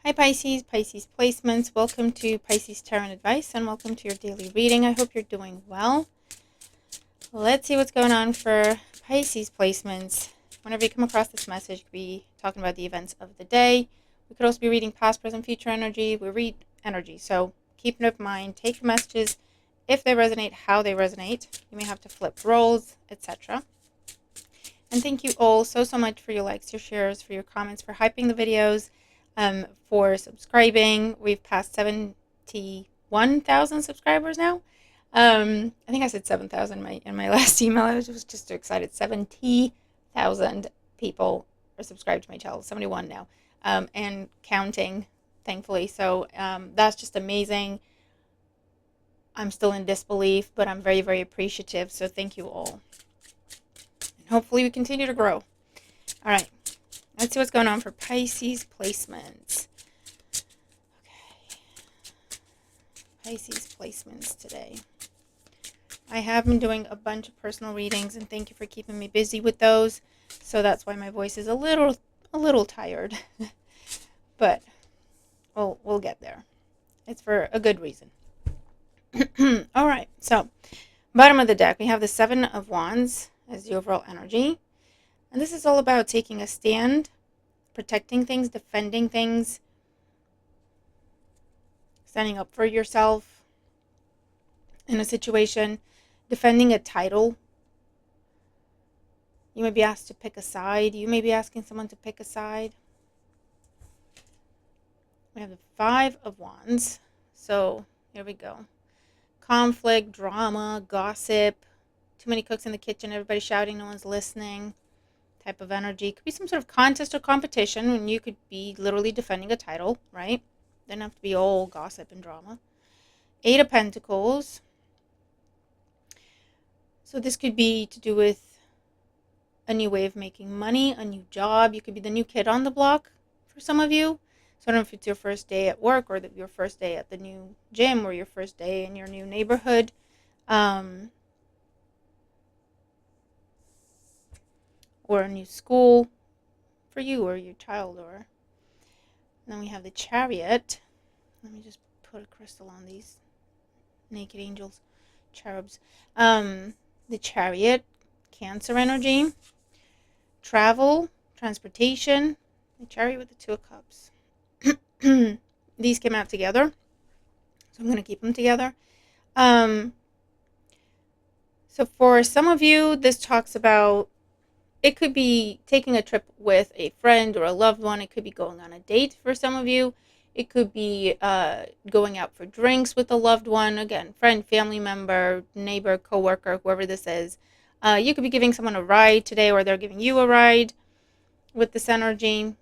Hi Pisces, Pisces placements. Welcome to Pisces Tarot Advice and welcome to your daily reading. I hope you're doing well. Let's see what's going on for Pisces placements. Whenever you come across this message, we be talking about the events of the day. We could also be reading past, present, future energy. We read energy, so keep it in mind. Take the messages if they resonate, how they resonate. You may have to flip roles, etc. And thank you all so much for your likes, your shares, for your comments, for hyping the videos. For subscribing. We've passed 71,000 subscribers now. I think I said 7,000 in my last email. I was just too excited. 70,000 people are subscribed to my channel. 71 now, and counting, thankfully. So that's just amazing. I'm still in disbelief, but I'm very, very appreciative. So thank you all. And hopefully we continue to grow. All right. Let's see what's going on for Pisces placements. Okay. Pisces placements today. I have been doing a bunch of personal readings, and thank you for keeping me busy with those. So that's why my voice is a little tired. But we'll get there. It's for a good reason. All right. So, bottom of the deck, we have the Seven of Wands as the overall energy. And this is all about taking a stand, protecting things, defending things, standing up for yourself in a situation, defending a title. You may be asked to pick a side. You may be asking someone to pick a side. We have the Five of Wands. So here we go. Conflict, drama, gossip, too many cooks in the kitchen, everybody shouting, no one's listening type of energy. Could be some sort of contest or competition when you could be literally defending a title, right? Doesn't have to be all gossip and drama. Eight of Pentacles. So this could be to do with a new way of making money, a new job. You could be the new kid on the block for some of you. So I don't know if it's your first day at work or your first day at the new gym or your first day in your new neighborhood. Or a new school for you or your child. Or then we have the Chariot. Let me just put a crystal on these naked angels, cherubs. The Chariot, Cancer energy, travel, transportation, the Chariot with the Two of Cups. These came out together, so I'm going to keep them together. So for some of you, this talks about, it could be taking a trip with a friend or a loved one. It could be going on a date for some of you. It could be going out for drinks with a loved one. Again, friend, family member, neighbor, coworker, whoever this is. You could be giving someone a ride today, or they're giving you a ride with this energy.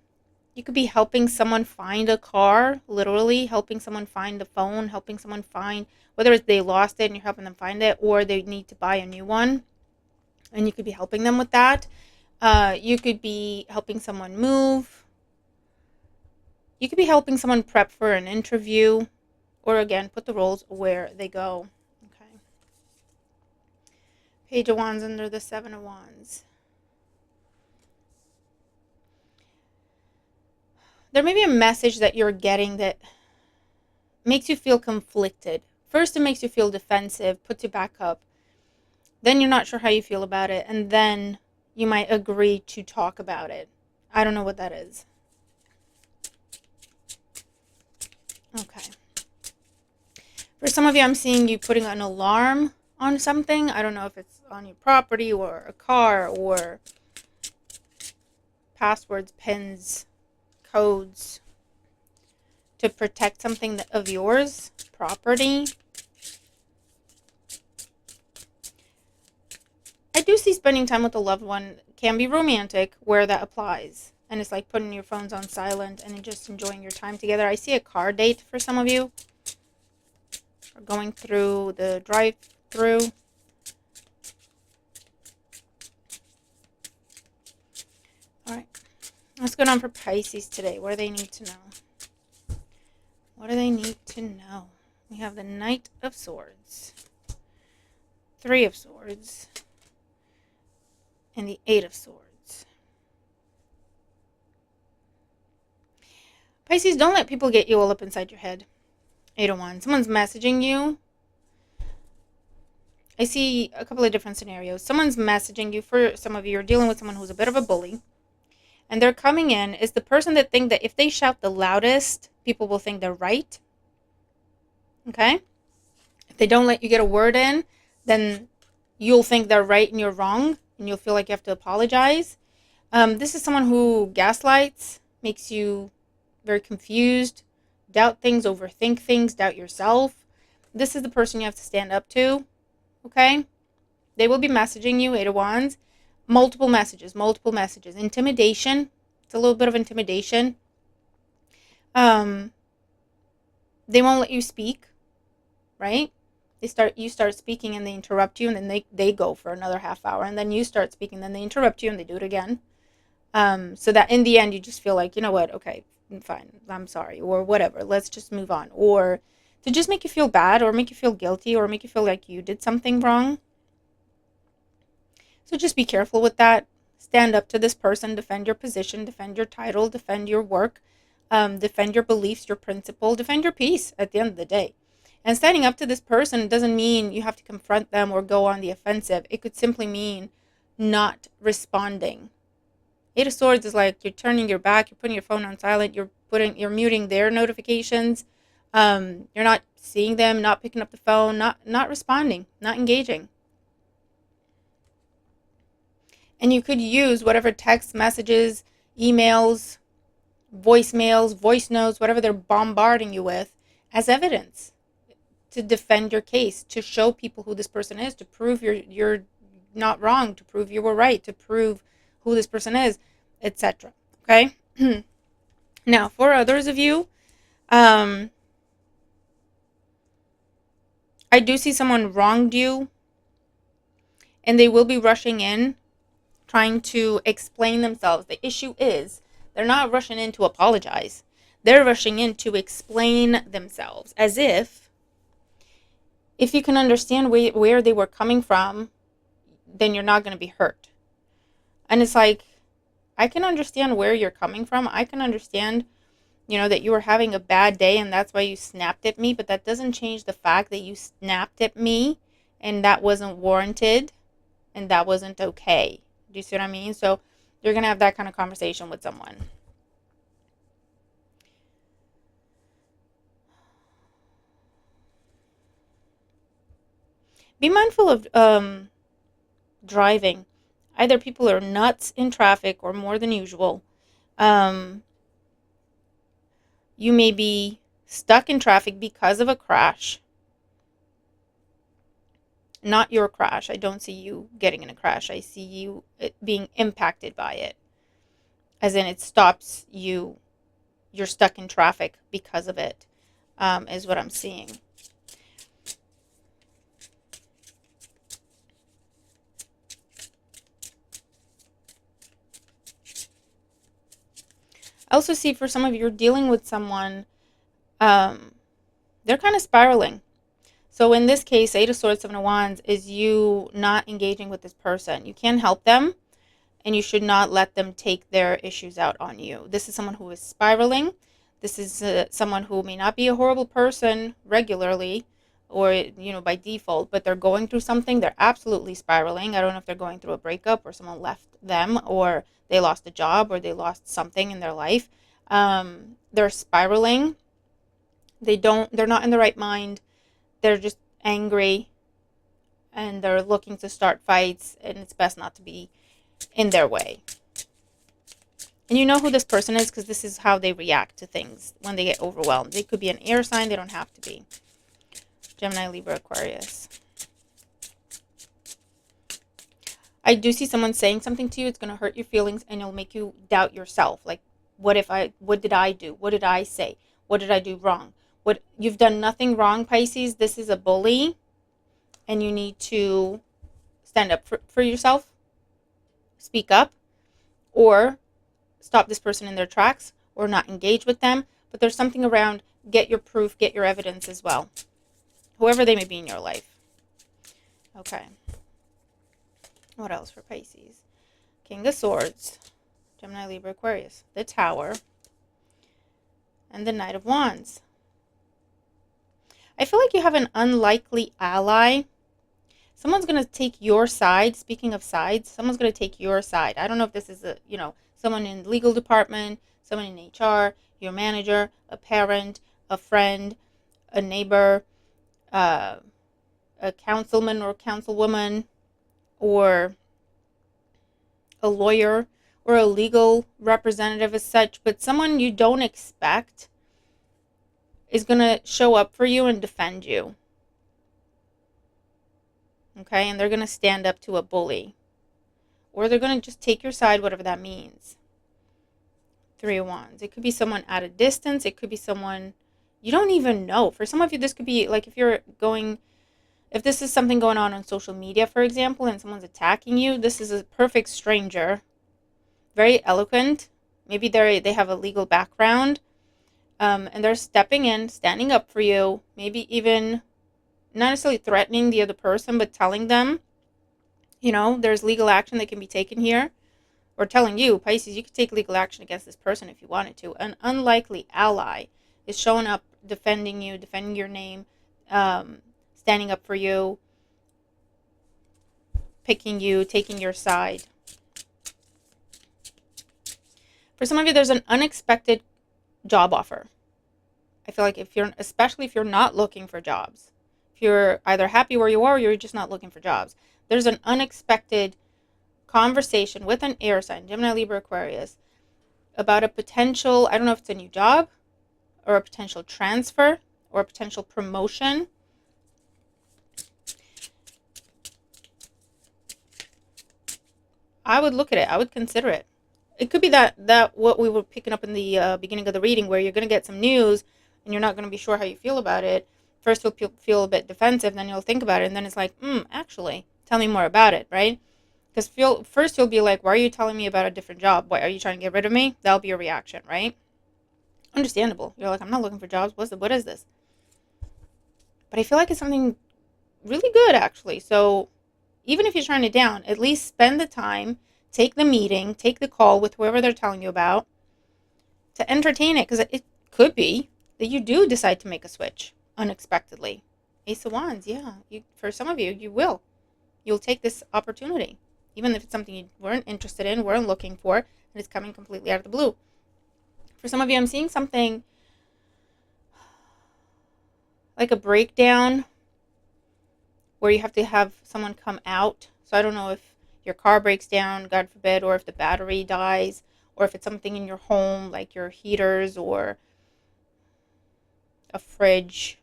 You could be helping someone find a car, literally helping someone find the phone, helping someone find, whether it's they lost it and you're helping them find it, or they need to buy a new one, and you could be helping them with that. You could be helping someone move. You could be helping someone prep for an interview, or again, put the roles where they go. Okay. Page of Wands under the Seven of Wands. There may be a message that you're getting that makes you feel conflicted. First, it makes you feel defensive, puts you back up. Then you're not sure how you feel about it, and then you might agree to talk about it. I don't know what that is. Okay. For some of you, I'm seeing you putting an alarm on something. I don't know if it's on your property or a car or passwords, pins, codes to protect something of yours, property. I do see spending time with a loved one can be romantic where that applies. And it's like putting your phones on silent and just enjoying your time together. I see a car date for some of you. Or going through the drive-through. Alright. What's going on for Pisces today? What do they need to know? What do they need to know? We have the Knight of Swords. Three of Swords. And the Eight of Swords. Pisces, don't let people get you all up inside your head. 801. Someone's messaging you. I see a couple of different scenarios. Someone's messaging you. For some of you, you're dealing with someone who's a bit of a bully. And they're coming in. Is the person that think that if they shout the loudest, people will think they're right. Okay? If they don't let you get a word in, then you'll think they're right and you're wrong. And you'll feel like you have to apologize. This is someone who gaslights, makes you very confused, doubt things, overthink things, doubt yourself. This is the person you have to stand up to. Okay? They will be messaging you, 8 of Wands. Multiple messages. Intimidation. It's a little bit of intimidation. They won't let you speak, right? You start speaking and they interrupt you, and then they go for another half hour, and then you start speaking, then they interrupt you and they do it again. So that in the end you just feel like, you know what, okay, fine, I'm sorry, or whatever, let's just move on. Or to just make you feel bad, or make you feel guilty, or make you feel like you did something wrong. So just be careful with that. Stand up to this person, defend your position, defend your title, defend your work, defend your beliefs, your principle, defend your peace at the end of the day. And standing up to this person doesn't mean you have to confront them or go on the offensive. It could simply mean not responding. 8 of Swords is like you're turning your back, you're putting your phone on silent, you're muting their notifications, you're not seeing them, not picking up the phone, not responding, not engaging. And you could use whatever text messages, emails, voicemails, voice notes, whatever they're bombarding you with as evidence to defend your case, to show people who this person is, to prove you're not wrong, to prove you were right, to prove who this person is, etc. Okay? Now, for others of you, I do see someone wronged you, and they will be rushing in, trying to explain themselves. The issue is they're not rushing in to apologize. They're rushing in to explain themselves, as if you can understand where they were coming from, then you're not going to be hurt. And it's like, I can understand where you're coming from. I can understand, that you were having a bad day and that's why you snapped at me, but that doesn't change the fact that you snapped at me and that wasn't warranted and that wasn't okay. Do you see what I mean? So you're going to have that kind of conversation with someone. Be mindful of driving. Either people are nuts in traffic or more than usual. You may be stuck in traffic because of a crash. Not your crash. I don't see you getting in a crash. I see you being impacted by it. As in, it stops you. You're stuck in traffic because of it, is what I'm seeing. I also see for some of you, you're dealing with someone, they're kind of spiraling. So in this case, 8 of Swords, 7 of Wands is you not engaging with this person. You can help them, and you should not let them take their issues out on you. This is someone who is spiraling. This is someone who may not be a horrible person regularly or, by default, but they're going through something. They're absolutely spiraling. I don't know if they're going through a breakup or someone left them or they lost a job or they lost something in their life. They're spiraling. They're not in the right mind. They're just angry and they're looking to start fights, and it's best not to be in their way. And you know who this person is because this is how they react to things when they get overwhelmed. They could be an air sign. They don't have to be. Gemini, Libra, Aquarius. I do see someone saying something to you. It's going to hurt your feelings and it'll make you doubt yourself. Like, what did I do? What did I say? What did I do wrong? You've done nothing wrong, Pisces. This is a bully and you need to stand up for yourself, speak up, or stop this person in their tracks, or not engage with them. But there's something around get your proof, get your evidence as well. Whoever they may be in your life. Okay. What else for Pisces? King of Swords. Gemini, Libra, Aquarius. The Tower. and the Knight of Wands. I feel like you have an unlikely ally. Someone's going to take your side. Speaking of sides, someone's going to take your side. I don't know if this is someone in the legal department, someone in HR, your manager, a parent, a friend, a neighbor, a councilman or councilwoman, or a lawyer or a legal representative as such, but someone you don't expect is going to show up for you and defend you. Okay, and they're going to stand up to a bully. Or they're going to just take your side, whatever that means. Three of Wands. It could be someone at a distance. It could be someone you don't even know. For some of you, this could be like if this is something going on social media, for example, and someone's attacking you, this is a perfect stranger. Very eloquent. Maybe they have a legal background. And they're stepping in, standing up for you, maybe even not necessarily threatening the other person, but telling them, there's legal action that can be taken here. Or telling you, Pisces, you could take legal action against this person if you wanted to. An unlikely ally is showing up, defending you, defending your name, standing up for you, picking you, taking your side. For some of you, there's an unexpected job offer. I feel like especially if you're not looking for jobs, if you're either happy where you are or you're just not looking for jobs, there's an unexpected conversation with an air sign, Gemini, Libra, Aquarius, about a potential, I don't know if it's a new job or a potential transfer or a potential promotion. I would look at it. I would consider it. It could be that what we were picking up in the beginning of the reading, where you're going to get some news and you're not going to be sure how you feel about it. First you'll feel a bit defensive, then you'll think about it, and then it's like, actually, tell me more about it, right? Because first you'll be like, why are you telling me about a different job? What, are you trying to get rid of me? That'll be your reaction, right? Understandable. You're like, I'm not looking for jobs. What is this? But I feel like it's something really good, actually. So even if you're trying it down, at least spend the time, take the meeting, take the call with whoever they're telling you about to entertain it. Because it could be that you do decide to make a switch unexpectedly. Ace of Wands, yeah. For some of you, you will. You'll take this opportunity. Even if it's something you weren't interested in, weren't looking for, and it's coming completely out of the blue. For some of you, I'm seeing something like a breakdown where you have to have someone come out. So I don't know if your car breaks down, God forbid, or if the battery dies, or if it's something in your home, like your heaters or a fridge,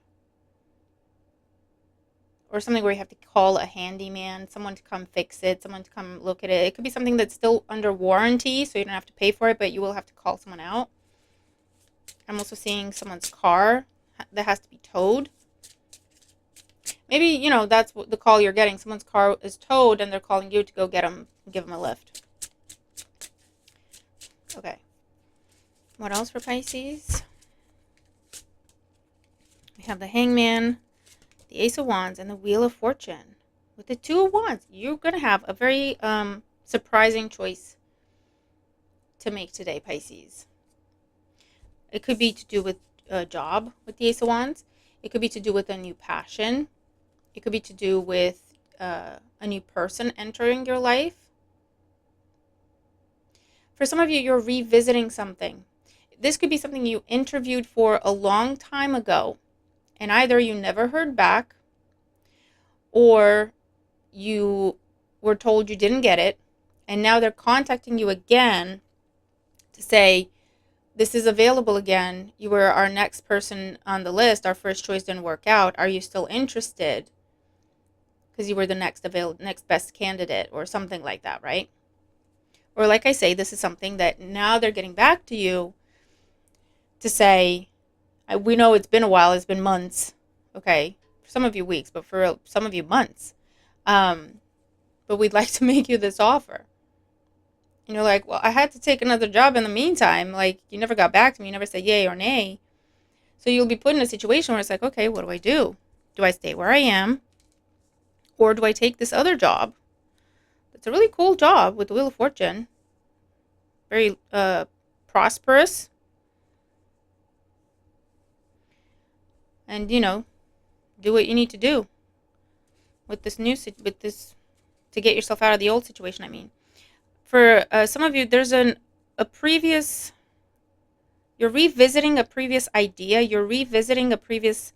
or something where you have to call a handyman, someone to come fix it, someone to come look at it. It could be something that's still under warranty, so you don't have to pay for it, but you will have to call someone out. I'm also seeing someone's car that has to be towed. Maybe, that's what the call you're getting. Someone's car is towed, and they're calling you to go get them, give them a lift. Okay. What else for Pisces? We have the Hangman, the Ace of Wands, and the Wheel of Fortune. With the Two of Wands, you're going to have a very surprising choice to make today, Pisces. It could be to do with a job with the Ace of Wands. It could be to do with a new passion. It could be to do with a new person entering your life. For some of you, you're revisiting something. This could be something you interviewed for a long time ago, and either you never heard back, or you were told you didn't get it, and now they're contacting you again to say, this is available again. You were our next person on the list. Our first choice didn't work out. Are you still interested? Because you were the next best candidate, or something like that, right? Or like I say, this is something that now they're getting back to you to say, we know it's been a while, it's been months, okay? For some of you weeks, but for some of you months. But we'd like to make you this offer. And you're like, well, I had to take another job in the meantime. Like, you never got back to me. You never said yay or nay. So you'll be put in a situation where it's like, okay, what do I do? Do I stay where I am? Or do I take this other job? It's a really cool job with the Wheel of Fortune. Very prosperous. and do what you need to do with this to get yourself out of the old situation. I mean, for some of you, there's a previous you're revisiting a previous idea. You're revisiting a previous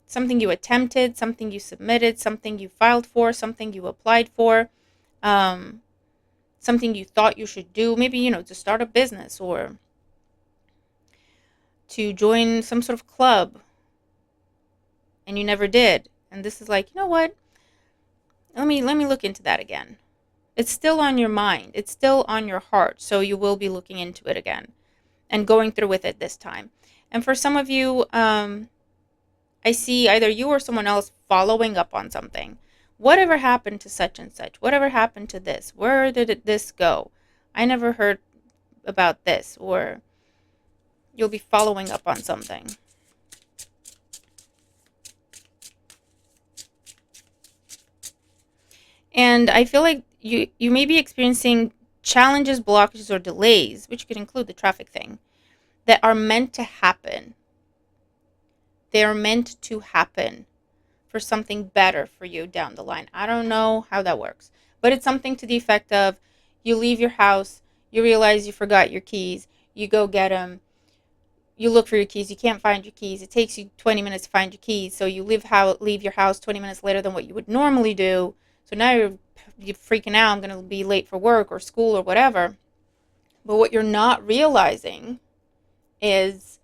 something you attempted, something you submitted, something you filed for, something you applied for, um, something you thought you should do. Maybe, to start a business or to join some sort of club and you never did. And this is like, you know what? Let me look into that again. It's still on your mind. It's still on your heart. So you will be looking into it again and going through with it this time. And for some of you, I see either you or someone else following up on something. Whatever happened to such and such? Whatever happened to this? Where did this go? I never heard about this. Or you'll be following up on something. And I feel like you may be experiencing challenges, blockages, or delays, which could include the traffic thing, that are meant to happen. They are meant to happen for something better for you down the line. I don't know how that works, but it's something to the effect of you leave your house, you realize you forgot your keys, you go get them, you look for your keys, you can't find your keys. It takes you 20 minutes to find your keys, so you leave your house 20 minutes later than what you would normally do. So now you're freaking out, I'm going to be late for work or school or whatever. But what you're not realizing is,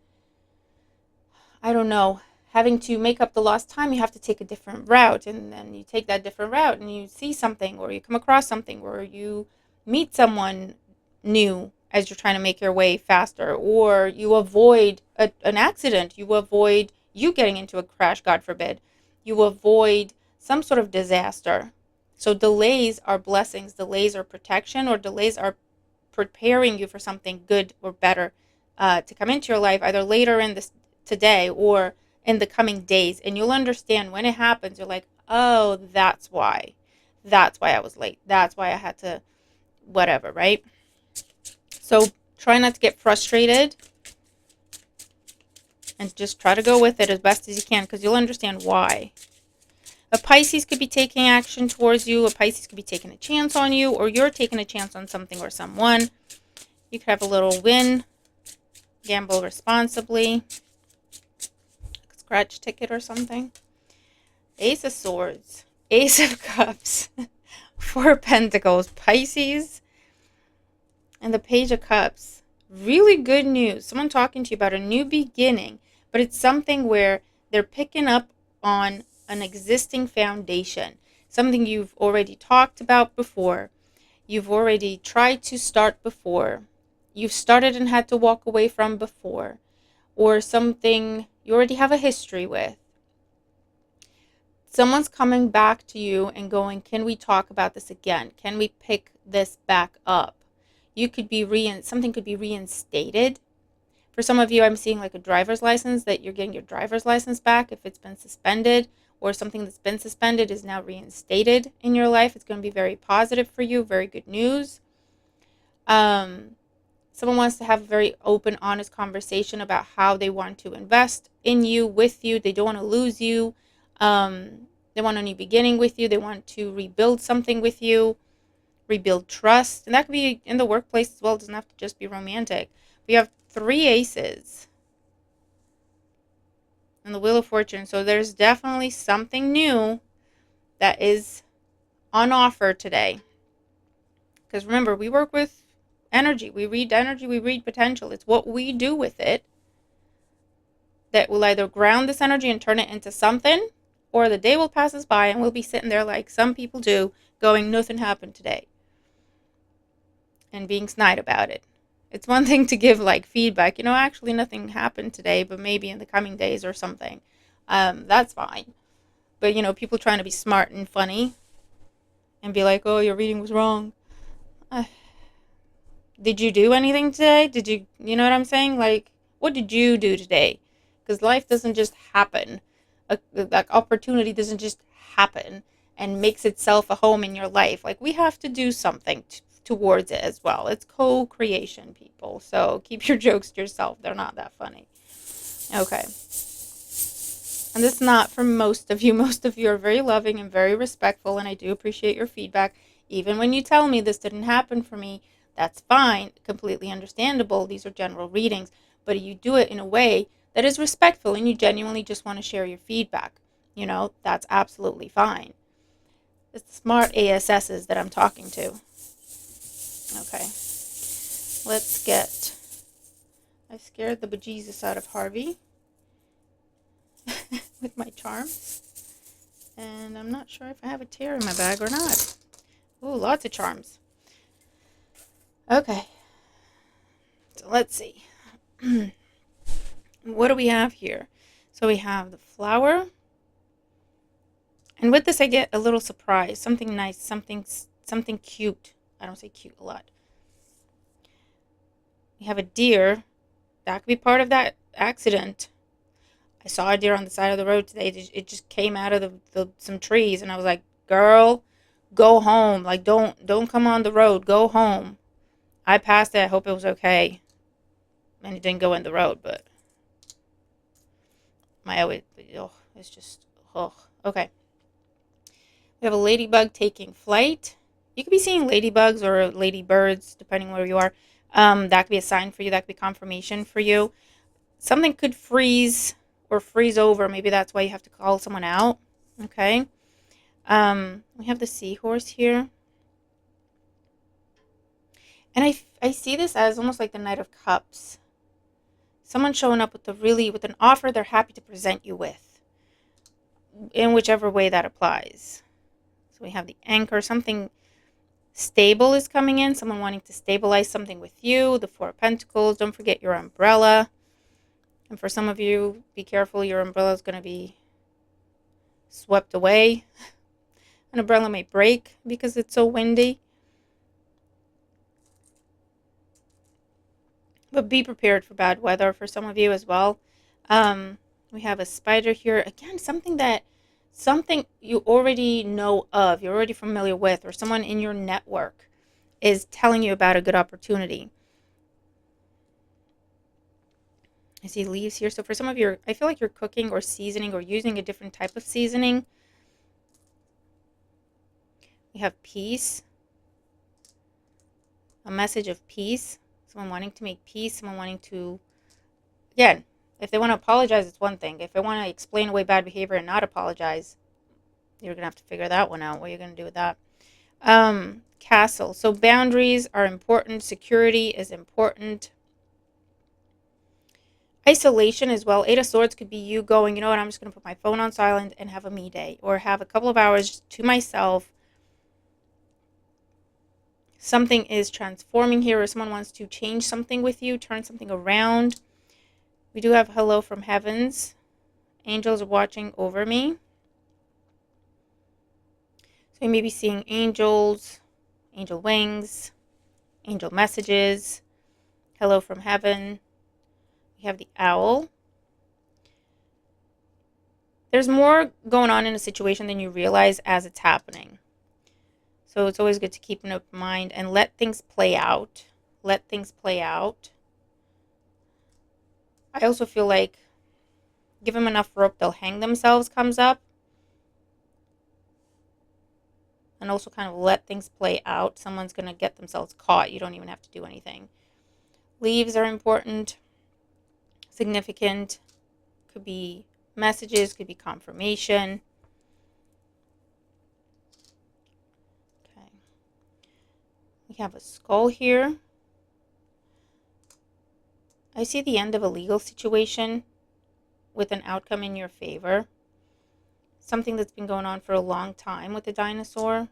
I don't know, having to make up the lost time. You have to take a different route, and then you take that different route and you see something, or you come across something, or you meet someone new as you're trying to make your way faster, or you avoid an accident, you avoid you getting into a crash, God forbid, you avoid some sort of disaster. So delays are blessings, delays are protection, or delays are preparing you for something good or better to come into your life, either later in this today or in the coming days. And you'll understand when it happens. You're like, oh, that's why I was late, that's why I had to whatever, right? So try not to get frustrated and just try to go with it as best as you can, because you'll understand why. A Pisces could be taking action towards you. A Pisces could be taking a chance on you, or you're taking a chance on something or someone. You could have a little win. Gamble responsibly. Scratch ticket or something. Ace of Swords. Ace of Cups. Four of Pentacles. Pisces. And the Page of Cups. Really good news. Someone talking to you about a new beginning. But it's something where they're picking up on an existing foundation. Something you've already talked about before. You've already tried to start before. You've started and had to walk away from before. Or something you already have a history with. Someone's coming back to you and going, can we talk about this again? Can we pick this back up? You could be something could be reinstated. For some of you, I'm seeing like a driver's license, that you're getting your driver's license back if it's been suspended, or something that's been suspended is now reinstated in your life. It's going to be very positive for you, very good news. Someone wants to have a very open, honest conversation about how they want to invest in you, with you. They don't want to lose you. They want a new beginning with you. They want to rebuild something with you, rebuild trust. And that could be in the workplace as well. It doesn't have to just be romantic. We have 3 aces and the Wheel of Fortune. So there's definitely something new that is on offer today. Because remember, we work with energy. We read energy. We read potential. It's what we do with it that will either ground this energy and turn it into something, or the day will pass us by and we'll be sitting there like some people do, going, nothing happened today, and being snide about it. It's one thing to give like feedback, actually nothing happened today, but maybe in the coming days or something. That's fine. But, people trying to be smart and funny and be like, oh, your reading was wrong. Did you do anything today? You know what I'm saying? Like, what did you do today? Because life doesn't just happen. Like, opportunity doesn't just happen and makes itself a home in your life. Like, we have to do something towards it as well. It's co-creation, people. So keep your jokes to yourself. They're not that funny. Okay. And this is not for most of you. Most of you are very loving and very respectful, and I do appreciate your feedback. Even when you tell me this didn't happen for me, that's fine, completely understandable. These are general readings, but you do it in a way that is respectful and you genuinely just want to share your feedback. That's absolutely fine. It's the smart ASSs that I'm talking to. Okay, let's get... I scared the bejesus out of Harvey with my charms. And I'm not sure if I have a tear in my bag or not. Ooh, lots of charms. Okay. So let's see. What do we have here? So we have the flower. And with this I get a little surprise. Something nice. Something cute. I don't say cute a lot. We have a deer. That could be part of that accident. I saw a deer on the side of the road today. It just came out of some trees, and I was like, "Girl, go home. Like, don't come on the road. Go home." I passed it. I hope it was okay, and it didn't go in the road. But it's just okay. We have a ladybug taking flight. You could be seeing ladybugs or ladybirds, depending where you are. That could be a sign for you. That could be confirmation for you. Something could freeze or freeze over. Maybe that's why you have to call someone out. Okay. We have the seahorse here. And I see this as almost like the Knight of Cups. Someone showing up with an offer they're happy to present you with, in whichever way that applies. So we have the Anchor. Something stable is coming in. Someone wanting to stabilize something with you. The Four of Pentacles. Don't forget your umbrella. And for some of you, be careful. Your umbrella is going to be swept away. An umbrella may break because it's so windy. But be prepared for bad weather for some of you as well. We have a spider here. Again, something you already know of, you're already familiar with, or someone in your network is telling you about a good opportunity. I see leaves here. So for some of you, I feel like you're cooking or seasoning or using a different type of seasoning. We have peace. A message of peace. Someone wanting to make peace. Someone wanting to... Again, if they want to apologize, it's one thing. If they want to explain away bad behavior and not apologize, you're going to have to figure that one out. What are you going to do with that? Castle. So boundaries are important. Security is important. Isolation as well. Eight of Swords could be you going, you know what, I'm just going to put my phone on silent and have a me day. Or have a couple of hours to myself. Something is transforming here, or someone wants to change something with you, turn something around. We do have hello from heavens. Angels are watching over me. So you may be seeing angels, angel wings, angel messages, hello from heaven. We have the owl. There's more going on in a situation than you realize as it's happening. So it's always good to keep an open mind and let things play out. Let things play out. I also feel like give them enough rope, they'll hang themselves comes up. And also kind of let things play out. Someone's going to get themselves caught. You don't even have to do anything. Leaves are important. Significant. Could be messages. Could be confirmation. Okay. We have a skull here. I see the end of a legal situation with an outcome in your favor. Something that's been going on for a long time with the dinosaur.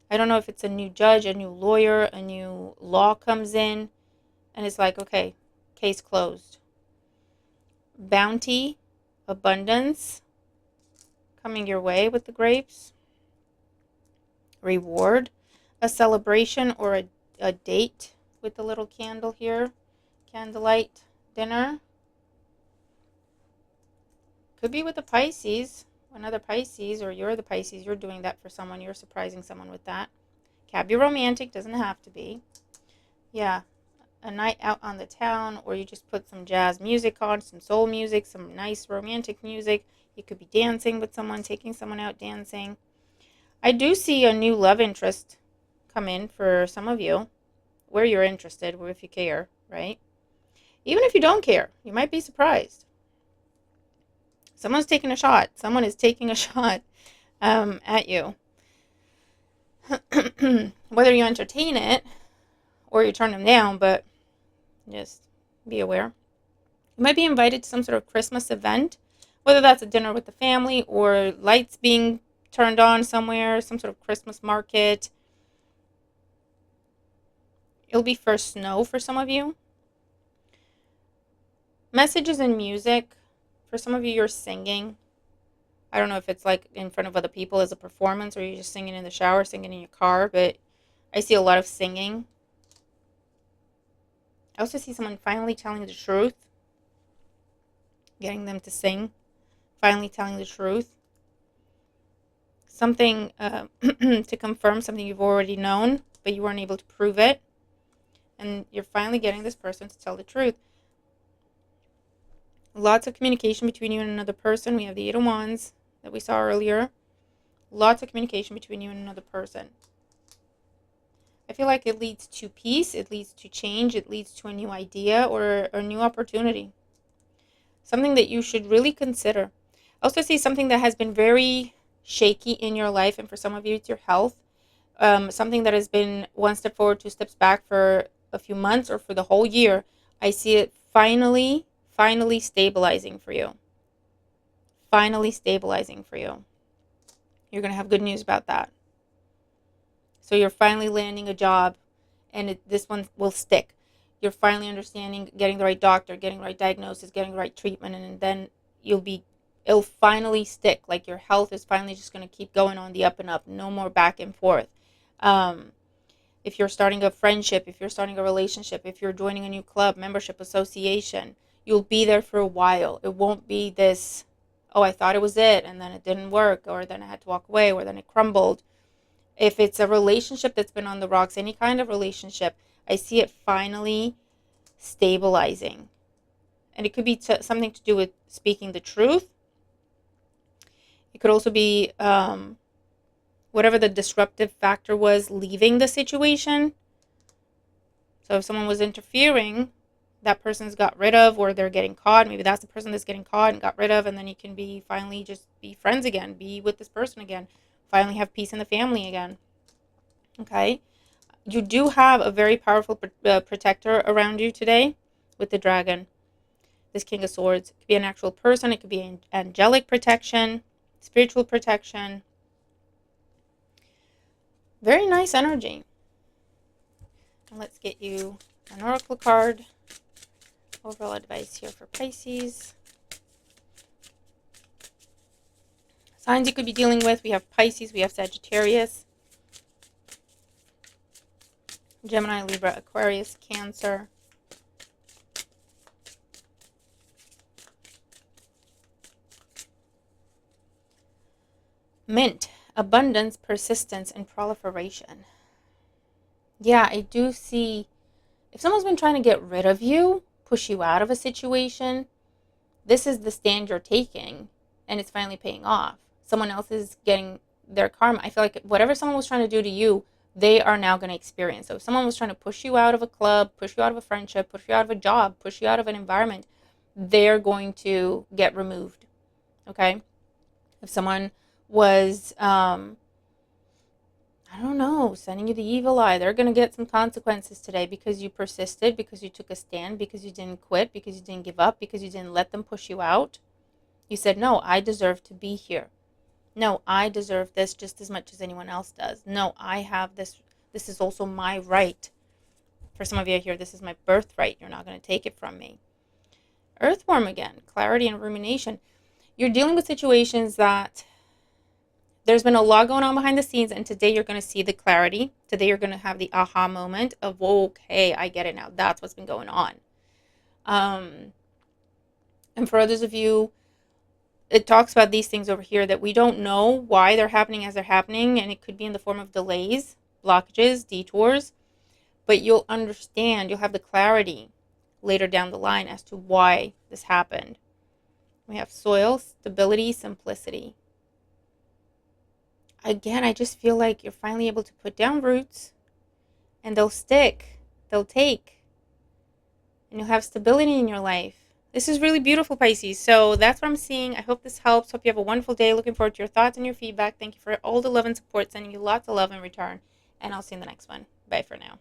I don't know if it's a new judge, a new lawyer, a new law comes in, and it's like, okay, case closed. Bounty, abundance, coming your way with the grapes. Reward, a celebration or a date with the little candle here. Candlelight dinner. Could be with a Pisces, another Pisces, or you're the Pisces. You're doing that for someone. You're surprising someone with that. Can't be romantic. Doesn't have to be. Yeah. a night out on the town, or you just put some jazz music on, some soul music, some nice romantic music. You could be dancing with someone, taking someone out dancing. I do see a new love interest come in for some of you, where you're interested, or if you care, right? Even if you don't care, you might be surprised. Someone's taking a shot. Someone is taking a shot at you. Whether you entertain it or you turn them down, but just be aware. You might be invited to some sort of Christmas event, whether that's a dinner with the family or lights being turned on somewhere, some sort of Christmas market. It'll be first snow for some of you. Messages and music. For some of you, you're singing. I don't know if it's like in front of other people as a performance, or you're just singing in the shower, singing in your car, but I see a lot of singing. I also see someone finally telling the truth, getting them to sing, finally telling the truth. Something to confirm something you've already known, but you weren't able to prove it. And you're finally getting this person to tell the truth. Lots of communication between you and another person. We have the Eight of Wands that we saw earlier. Lots of communication between you and another person. I feel like it leads to peace. It leads to change. It leads to a new idea or a new opportunity. Something that you should really consider. I also see something that has been very shaky in your life, and for some of you, it's your health. Something that has been one step forward, two steps back for a few months or for the whole year. I see it finally stabilizing for you. Finally stabilizing for you. You're going to have good news about that. So you're finally landing a job, and this one will stick. You're finally understanding, getting the right doctor, getting the right diagnosis, getting the right treatment, and then it'll finally stick. Like your health is finally just going to keep going on the up and up. No more back and forth. If you're starting a friendship, if you're starting a relationship, if you're joining a new club, membership, association, you'll be there for a while. It won't be this, oh, I thought it was it, and then it didn't work, or then I had to walk away, or then it crumbled. If it's a relationship that's been on the rocks, any kind of relationship, I see it finally stabilizing. And it could be something to do with speaking the truth. It could also be whatever the disruptive factor was, leaving the situation. So if someone was interfering, that person's got rid of, or they're getting caught. Maybe that's the person that's getting caught and got rid of, and then you can finally just be friends again, be with this person again, finally have peace in the family again. Okay? You do have a very powerful protector around you today with the dragon, this King of Swords. It could be an actual person. It could be angelic protection, spiritual protection. Very nice energy. And let's get you an oracle card. Overall advice here for Pisces. Signs you could be dealing with. We have Pisces. We have Sagittarius. Gemini, Libra, Aquarius, Cancer. Mint. Abundance, persistence, and proliferation. Yeah, I do see, if someone's been trying to get rid of you, push you out of a situation, this is the stand you're taking, and it's finally paying off. Someone else is getting their karma. I feel like whatever someone was trying to do to you, they are now going to experience. So if someone was trying to push you out of a club, push you out of a friendship, push you out of a job, push you out of an environment, they're going to get removed. Okay? If someone was, I don't know, sending you the evil eye, they're going to get some consequences today because you persisted, because you took a stand, because you didn't quit, because you didn't give up, because you didn't let them push you out. You said, no, I deserve to be here. No, I deserve this just as much as anyone else does. No, I have this. This is also my right. For some of you here, this is my birthright. You're not going to take it from me. Earthworm again, clarity and rumination. You're dealing with situations that there's been a lot going on behind the scenes, and today you're going to see the clarity. Today you're going to have the aha moment of, okay, I get it now. That's what's been going on. And for others of you, it talks about these things over here that we don't know why they're happening as they're happening, and it could be in the form of delays, blockages, detours. but you'll understand, you'll have the clarity later down the line as to why this happened. We have soil, stability, simplicity. Again, I just feel like you're finally able to put down roots, and they'll stick, they'll take, and you'll have stability in your life. This is really beautiful, Pisces. So that's what I'm seeing. I hope this helps. Hope you have a wonderful day. Looking forward to your thoughts and your feedback. Thank you for all the love and support. Sending you lots of love in return. And I'll see you in the next one. Bye for now.